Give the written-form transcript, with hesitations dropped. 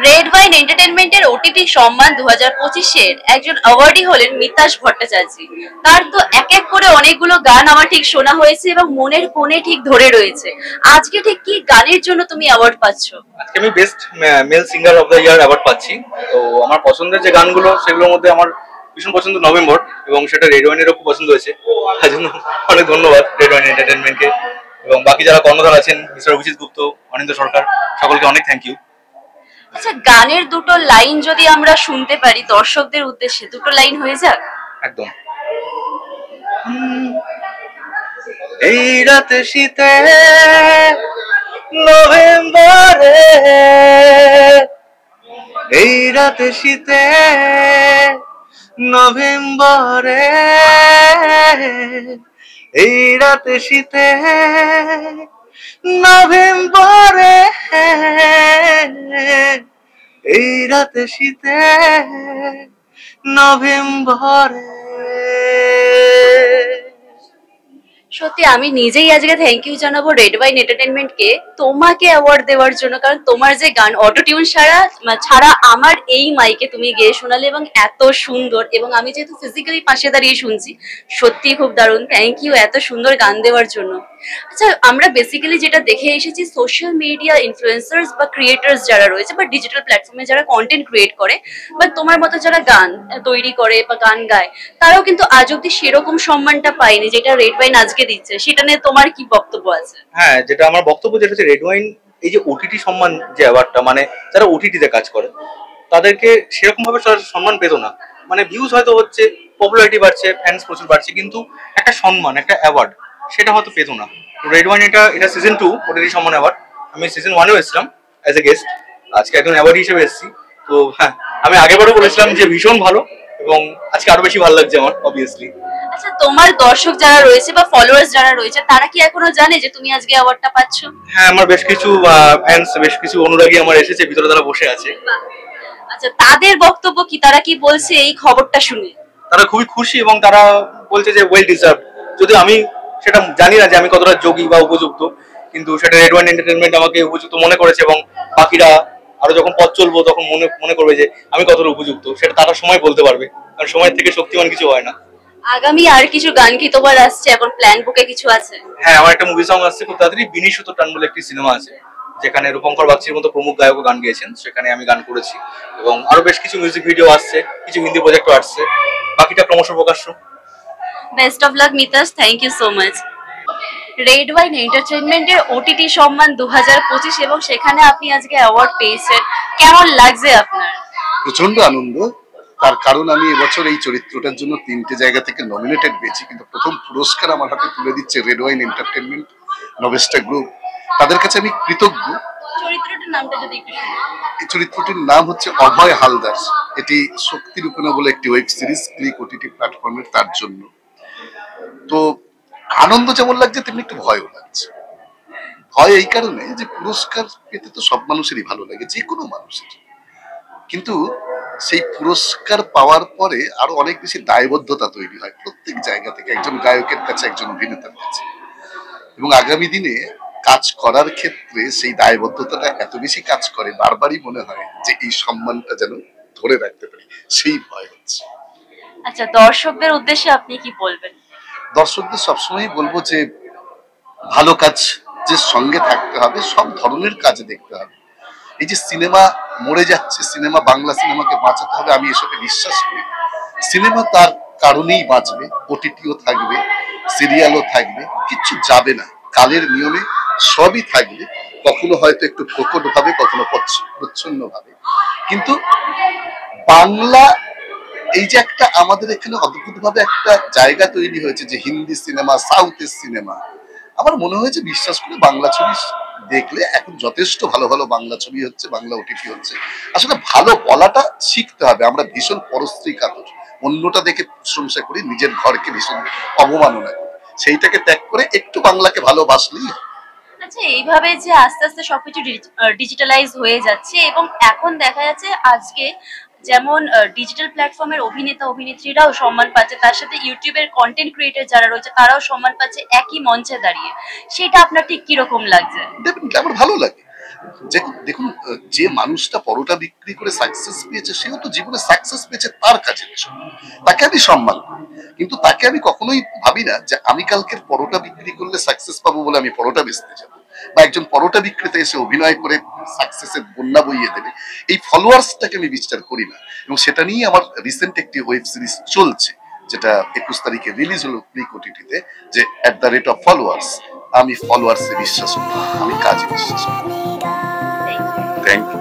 Red wine এন্টারটেনমেন্টের OTT সম্মান 2025-এর একজন অ্যাওয়ার্ডই হলেন মিতাশ ভট্টাচার্য। তার তো এক এক করে অনেকগুলো গান আমার ঠিক শোনা হয়েছে এবং মনের কোণে ঠিক ধরে রয়েছে। আজকে ঠিক কি গানের জন্য তুমি অ্যাওয়ার্ড পাচ্ছ? আজকে আমি best mail singer of the year award পাচ্ছি। তো আমার পছন্দের যে গানগুলো সেগুলোর মধ্যে আমার ভীষণ পছন্দ নভেম্বর, এবং সেটা রেড ওয়াইনেরও খুব পছন্দ হয়েছে। তার জন্য অনেক ধন্যবাদ রেড ওয়াইন এন্টারটেনমেন্টকে, এবং বাকি যারা কর্ণধার আছেন মিস্টার অভিজিৎ গুপ্ত, অনিন্দ সরকার, সকলকে অনেক থ্যাংক ইউ। আচ্ছা, গানের দুটো লাইন যদি আমরা শুনতে পারি দর্শকদের উদ্দেশ্যে, দুটো লাইন হয়ে যাক। একদম। এই রাতে শীতে নভেম্বরে, এই রাতে শীতে নভেম্বরে, এই রাতে শীতে নভেম্বরে, এই রাতে শীতে নভেম্বরে। সত্যি আমি নিজেই আজকে থ্যাংক ইউ জানাবো রেড ওয়াইন এন্টারটেনমেন্টকে তোমাকে অ্যাওয়ার্ড দেওয়ার জন্য, কারণ তোমার যে গান অটোটিউন ছাড়া ছাড়া আমার এই মাইকে তুমি গেয়ে শোনালে এবং এত সুন্দর, এবং আমি যেহেতু ফিজিক্যালি পাশে দাঁড়িয়ে শুনছি, সত্যি খুব দারুণ। থ্যাংক ইউ এত সুন্দর গান দেওয়ার জন্য। আচ্ছা, আমরা বেসিক্যালি যেটা দেখে এসেছি সোশ্যাল মিডিয়া ইনফ্লুয়েন্সার্স বা ক্রিয়েটার্স যারা রয়েছে বা ডিজিটাল প্ল্যাটফর্মে যারা কন্টেন্ট ক্রিয়েট করে বা তোমার মতো যারা গান তৈরি করে বা গান গায়, তারাও কিন্তু আজ অব্দি সেরকম সম্মানটা পায়নি যেটা রেড ওয়াইন আজকে দিচ্ছে। সেটা নিয়ে তোমার কি বক্তব্য আছে? হ্যাঁ, যেটা আমার বক্তব্য, যেটা হচ্ছে রেড ওয়াইন এই যে ওটিটি সম্মান যে অ্যাওয়ার্ডটা, মানে যারা ওটিটিতে কাজ করে তাদেরকে সেরকম ভাবে সম্মান পেত না। মানে ভিউজ হয়তো হচ্ছে, পপুলারিটি বাড়ছে, ফ্যান্স প্রচুর বাড়ছে, কিন্তু একটা সম্মান, একটা অ্যাওয়ার্ড সেটা হয়তো পেত না। রেড ওয়াইন এটা সিজন 2 ওটিটি সম্মান অ্যাওয়ার্ড। আমি সিজন 1-এও এসেছিলাম অ্যাজ এ গেস্ট, আজকে একজন অ্যাওয়ার্ড হিসেবে এসেছি। তো হ্যাঁ, আমি আগেবারও বলেছিলাম যে ভীষণ ভালো, এবং আজকে আরো বেশি ভালো লাগছে আমার অবভিয়াসলি। আচ্ছা, তোমার দর্শক যারা রয়েছে বা ফলোয়ার্স যারা রয়েছে তারা কি এখনো জানে যে তুমি আজকে অ্যাওয়ার্ডটা পাচ্ছ? হ্যাঁ, আমার বেশ কিছু ফ্যান্স, বেশ কিছু অনুরাগী আমার এসেছে, ভিতরে তারা বসে আছে। আচ্ছা, তাদের বক্তব্য কি, তারা কি বলছে এই খবরটা শুনে? তারা খুবই খুশি, এবং তারা বলছে যে ওয়েল ডিজার্ভ। যদি আমি সেটা জানি না যে আমি কতটা যোগ্য বা উপযুক্ত, কিন্তু সেটা রেড ওয়াইন এন্টারটেনমেন্ট আমাকে উপযুক্ত মনে করেছে, এবং বাকিরা আরো যখন পথ চলবো তখন মনে মনে করবে যে আমি কতটা উপযুক্ত, সেটা তারা সময় বলতে পারবে, কারণ সময়ের থেকে শক্তিমান কিছু হয় না। আগামী আর কিছু গান কি তোমার আসছে, এখন প্ল্যান বুকে কিছু আছে? হ্যাঁ, আমার একটা মুভি সং আসছে খুব তাড়াতাড়ি, বিনি সুতো টান বলে একটি সিনেমা আছে, যেখানে রূপঙ্কর বাগচির মতো প্রমুখ গায়কও গান গেয়েছেন, সেখানে আমি গান করেছি। এবং আরো বেশ কিছু মিউজিক ভিডিও আসছে, কিছু হিন্দি প্রজেক্টও আসছে, বাকিটা ক্রমশ প্রকাশ্য। বেস্ট অফ লাক মিতাস, thank you so much. Red wine এন্টারটেইনমেন্টের ওটিটি সম্মান 2025, এবং সেখানে আপনি আজকে অ্যাওয়ার্ড পেয়েছেন, কেমন লাগছে আপনার? প্রচন্ড আনন্দ। তার কারণ আমি এবছর এই চরিত্রটার জন্য 3টে জায়গা থেকে নমিনেটেড পেয়েছি, কিন্তু প্রথম পুরস্কার আমার হাতে তুলে দিচ্ছে রেড ওয়াইন এন্টারটেনমেন্ট, নভেস্টা গ্রুপ। তাদের কাছে আমি কৃতজ্ঞ। চরিত্রটার নামটা যদি একটু শুনি। এই চরিত্রটির নাম হচ্ছে অভয় হালদার। এটি শক্তি রূপেণা বলে একটি ওয়েব সিরিজ, ক্লিক ওটিটি প্ল্যাটফর্মের, তার জন্য। তো আনন্দ যেমন লাগছে তেমনি একটু ভয়ও লাগছে। ভয় এই কারণে যে পুরস্কার পেতে তো সব মানুষেরই ভালো লাগে, যে কোনো মানুষের, কিন্তু সেই পুরস্কার পাওয়ার পরে আরো অনেক বেশি দায়বদ্ধতা তৈরি হয় প্রত্যেক জায়গা থেকে, একজন গায়কের কাছে, একজন অভিনেতার কাছে। এবং আগামী দিনে কাজ করার ক্ষেত্রে সেই দায়বদ্ধতাটা এত বেশি কাজ করে, বারবারই মনে হয় যে এই সম্মানটা যেন ধরে রাখতে পারি, সেই ভয় হচ্ছে। আচ্ছা, দর্শকদের উদ্দেশ্যে আপনি কি বলবেন? দর্শকদের সবসময় বলবো যে ভালো কাজ যে সঙ্গে থাকতে হবে, সব ধরনের কাজ দেখতে হবে। এই যে সিনেমা মরে যাচ্ছে, সিনেমা, বাংলা সিনেমাকে বাঁচাতে হবে, আমি এসবে বিশ্বাস করি। সিনেমা তার কারণেই বাঁচবে, ওটিটিও থাকবে, সিরিয়ালও থাকবে, কিচ্ছু যাবে না, কালের নিয়মে সবই থাকবে। কখনো হয়তো একটু প্রকট ভাবে, কখনো প্রচ্ছন্ন ভাবে, কিন্তু বাংলা এই যে একটা আমাদের এখানে অদ্ভুত ভাবে একটা জায়গা তৈরি হয়েছে যে হিন্দি সিনেমা, সাউথের সিনেমা, আমার মনে হয়েছে বিশ্বাস করে বাংলা ছবি দেখলে এখন যথেষ্ট ভালো ভালো বাংলা ছবি হচ্ছে, বাংলা ওটিটি হচ্ছে। আসলে ভালো বলাটা শিখতে হবে। আমরা ভীষণ পরশ্রী কাতর, অন্যটা দেখে প্রশংসা করি, নিজের ঘরকে ভীষণ অবমাননা করি। সেইটাকে ত্যাগ করে একটু বাংলাকে ভালোবাসলেই। আচ্ছা, এইভাবে যে আস্তে আস্তে সবকিছু ডিজিটালাইজ হয়ে যাচ্ছে, এবং এখন দেখা যাচ্ছে আজকে যেমন ডিজিটাল প্ল্যাটফর্মের অভিনেতা অভিনেত্রীরাও সম্মান পাচ্ছে, তার সাথে ইউটিউবের কন্টেন্ট ক্রিয়েটর যারা রয়েছে তারাও সম্মান পাচ্ছে একই মঞ্চে দাঁড়িয়ে, সেটা আপনার ঠিক কিরকম লাগছে? ডেফিনেটলি আমার ভালো লাগে। দেখুন, যে মানুষটা পরোটা বিক্রি করে সাকসেস পেয়েছে সেও তো জীবনে সাকসেস পেয়েছে তার কাজের জন্য, তাকে আমি সম্মান করি। কিন্তু তাকে আমি কখনোই ভাবি না যে আমি কালকের পরোটা বিক্রি করলে সাকসেস পাবো বলে আমি পরোটা বেচতে যাবো, বা একজন পরোটা বিক্রেতা এসে অভিনয় করে সাকসেসের বন্যা বইয়ে দেবে। এই ফলোয়ার্সটাকে আমি বিচার করি না, এবং সেটা নিয়ে আমার রিসেন্ট একটি ওয়েব সিরিজ চলছে, যেটা 21 তারিখে রিলিজ হলো ক্লিক ওটিটিতে, যে at the rate of followers. আমি ফলোয়ার্সে বিশ্বাস করি, আমি কাজে বিশ্বাস করি। Thank you.